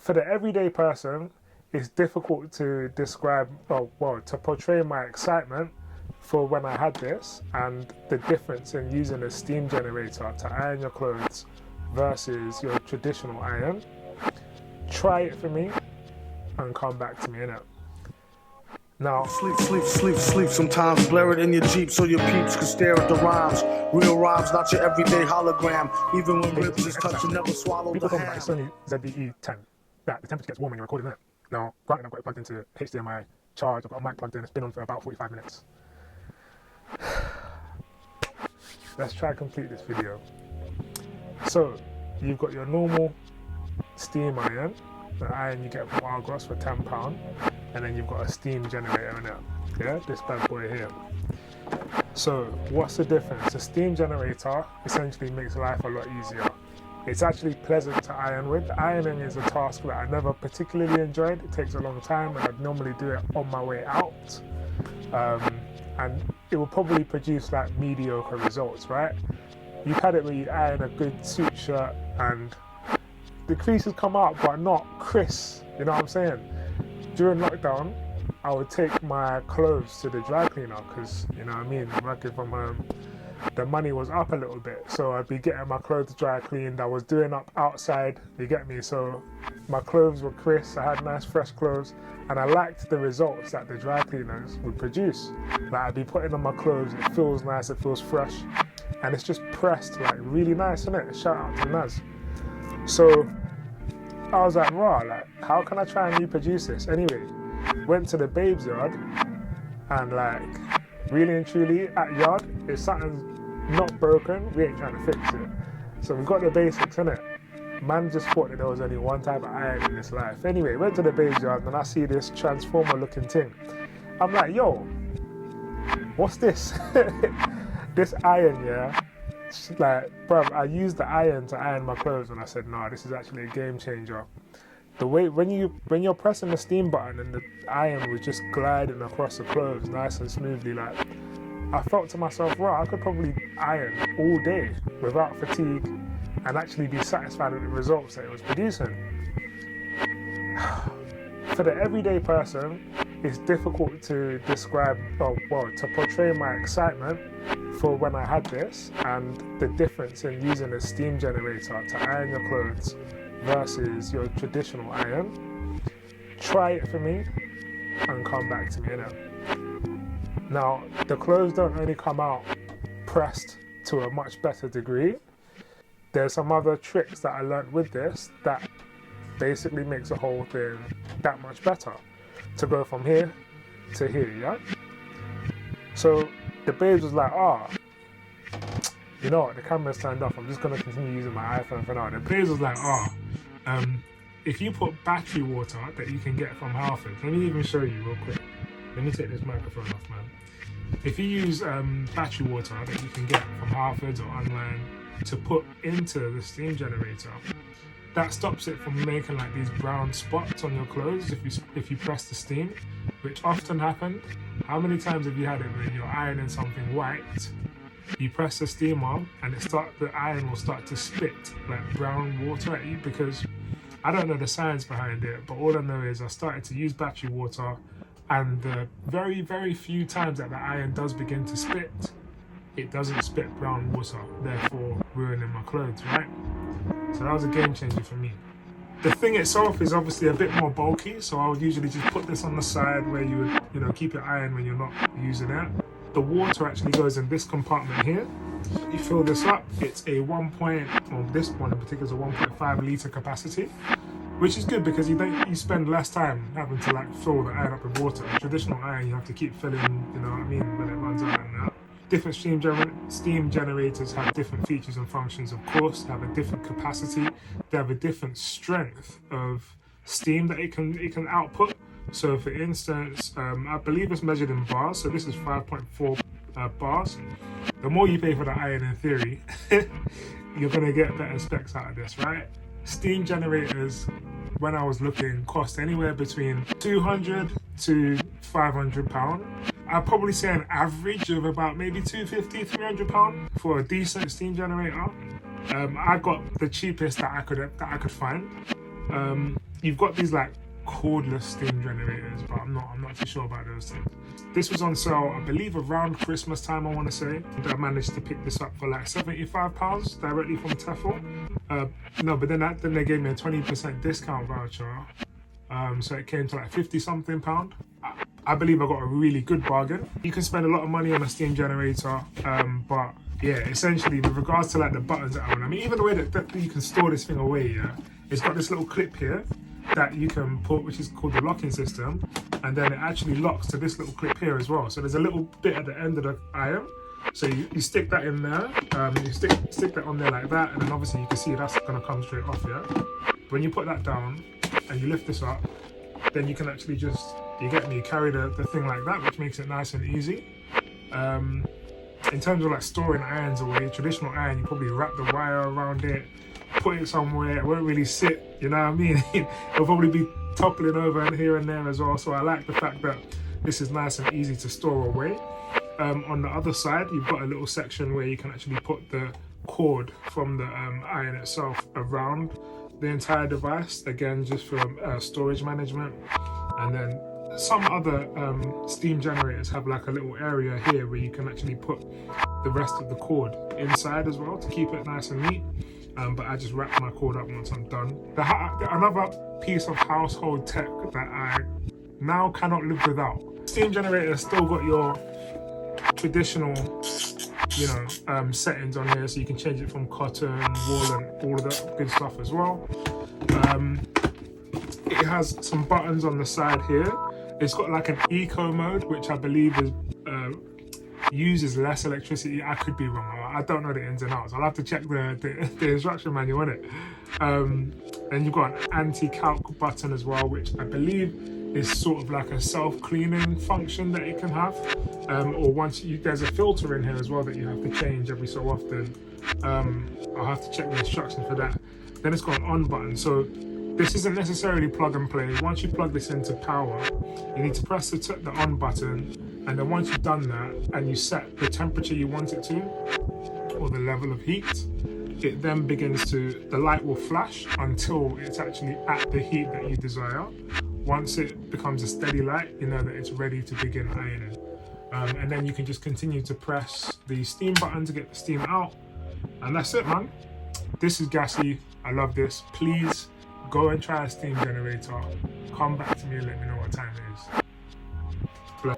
For the everyday person, it's difficult to describe, to portray my excitement for when I had this and the difference in using a steam generator to iron your clothes versus your traditional iron. Try it for me and come back to me, innit? Now, Sleep. Sometimes blur it in your Jeep so your peeps can stare at the rhymes. Real rhymes, not your everyday hologram. Even when ribs is touching, never swallow people the talk about it's only ZBE10, that the temperature gets warm when you're recording it. Now, granted, I've got it plugged into HDMI charge, I've got a mic plugged in, it's been on for about 45 minutes. Let's try to complete this video. So, you've got your normal steam iron, the iron you get from Argos for £10, and then you've got a steam generator in it. Yeah, this bad boy here. So, what's the difference? A steam generator essentially makes life a lot easier. It's actually pleasant to iron with. Ironing is a task that I never particularly enjoyed. It takes a long time, and I'd normally do it on my way out. And it will probably produce like mediocre results, right? You've had it where you iron a good suit shirt and the creases come out, but not crisp. You know what I'm saying? During lockdown, I would take my clothes to the dry cleaner because, you know what I mean, working from home, the money was up a little bit. So I'd be getting my clothes dry cleaned. I was doing up outside, you get me? So my clothes were crisp. I had nice fresh clothes. And I liked the results that the dry cleaners would produce. Like I'd be putting on my clothes, it feels nice, it feels fresh. And it's just pressed like really nice, isn't it? Shout out to Naz. So I was like, raw, like, how can I try and reproduce this? Anyway, went to the babes yard and like, really and truly at yard, if something's not broken, we ain't trying to fix it. So we've got the basics, innit? Man just thought that there was only one type of iron in this life. Anyway, went to the babes yard and I see this transformer looking thing. I'm like, yo, what's this? This iron, yeah? Like, bruv, I used the iron to iron my clothes and I said, nah, this is actually a game changer. The way, when you're pressing the steam button and the iron was just gliding across the clothes nice and smoothly, like, I felt to myself, right, I could probably iron all day without fatigue and actually be satisfied with the results that it was producing. For the everyday person, it's difficult to describe, to portray my excitement for when I had this and the difference in using a steam generator to iron your clothes versus your traditional iron. Try it for me and come back to me, innit? Now, the clothes don't only come out pressed to a much better degree. There's some other tricks that I learned with this that basically makes the whole thing that much better. To go from here to here, yeah? So the babes was like, you know what, the camera's turned off, I'm just gonna continue using my iPhone for now. The babes was like, if you put battery water that you can get from Halfords, let me even show you real quick. Let me take this microphone off, man. If you use battery water that you can get from Halfords or online to put into the steam generator, that stops it from making like these brown spots on your clothes if you press the steam, which often happened. How many times have you had it when you're ironing something white, you press the steam on and the iron will start to spit like brown water at you? Because I don't know the science behind it, but all I know is I started to use battery water, and the very, very few times that the iron does begin to spit, it doesn't spit brown water, therefore ruining my clothes, right? So that was a game changer for me. The thing itself is obviously a bit more bulky, so I would usually just put this on the side where you would, keep your iron when you're not using it. The water actually goes in this compartment here. You fill this up, it's a this one in particular is a 1.5 litre capacity, which is good because you spend less time having to like fill the iron up with water. Traditional iron, you have to keep filling, you know what I mean, when it runs out and that. Different steam generators have different features and functions, of course. They have a different capacity. They have a different strength of steam that it can output. So for instance, I believe it's measured in bars. So this is 5.4 bars. The more you pay for the iron, in theory, you're going to get better specs out of this, right? Steam generators, when I was looking, cost anywhere between £200 to £500. I'd probably say an average of about maybe £250, £300 for a decent steam generator. I got the cheapest that I could find. You've got these like cordless steam generators, but I'm not too sure about those things. This was on sale, I believe, around Christmas time, I want to say. And I managed to pick this up for like £75 directly from Tefal. No, but then they gave me a 20% discount voucher. So it came to like 50 something pound. I believe I got a really good bargain. You can spend a lot of money on a steam generator, but yeah, essentially with regards to like the buttons that I mean, even the way that you can store this thing away, yeah, it's got this little clip here that you can put, which is called the locking system, and then it actually locks to this little clip here as well. So there's a little bit at the end of the iron. So you stick that in there, you stick that on there like that, and then obviously you can see that's gonna come straight off, yeah? When you put that down and you lift this up, then you can actually just, you get me, carry the thing like that, which makes it nice and easy. In terms of like storing irons away, traditional iron, you probably wrap the wire around it, put it somewhere, it won't really sit, you know what I mean? It'll probably be toppling over and here and there as well. So I like the fact that this is nice and easy to store away. On the other side, you've got a little section where you can actually put the cord from the iron itself around the entire device, again just for storage management. And then some other steam generators have like a little area here where you can actually put the rest of the cord inside as well to keep it nice and neat. But I just wrap my cord up once I'm done. Another piece of household tech that I now cannot live without. Steam generator still got your traditional, you know, settings on here, so you can change it from cotton, wool, and all of that good stuff as well. It has some buttons on the side here. It's got like an eco mode, which I believe is uses less electricity. I could be wrong. I don't know the ins and outs. I'll have to check the instruction manual on it. Then you've got an anti-calc button as well, which I believe is sort of like a self-cleaning function that it can have. Or there's a filter in here as well that you have to change every so often. I'll have to check the instructions for that. Then it's got an on button. So this isn't necessarily plug and play. Once you plug this into power, you need to press the on button, and then once you've done that and you set the temperature you want it to, or the level of heat, it then begins to, the light will flash until it's actually at the heat that you desire. Once it becomes a steady light, you know that it's ready to begin ironing. And then you can just continue to press the steam button to get the steam out. And that's it, man. This is gassy. I love this. Please go and try a steam generator. Come back to me and let me know what time it is.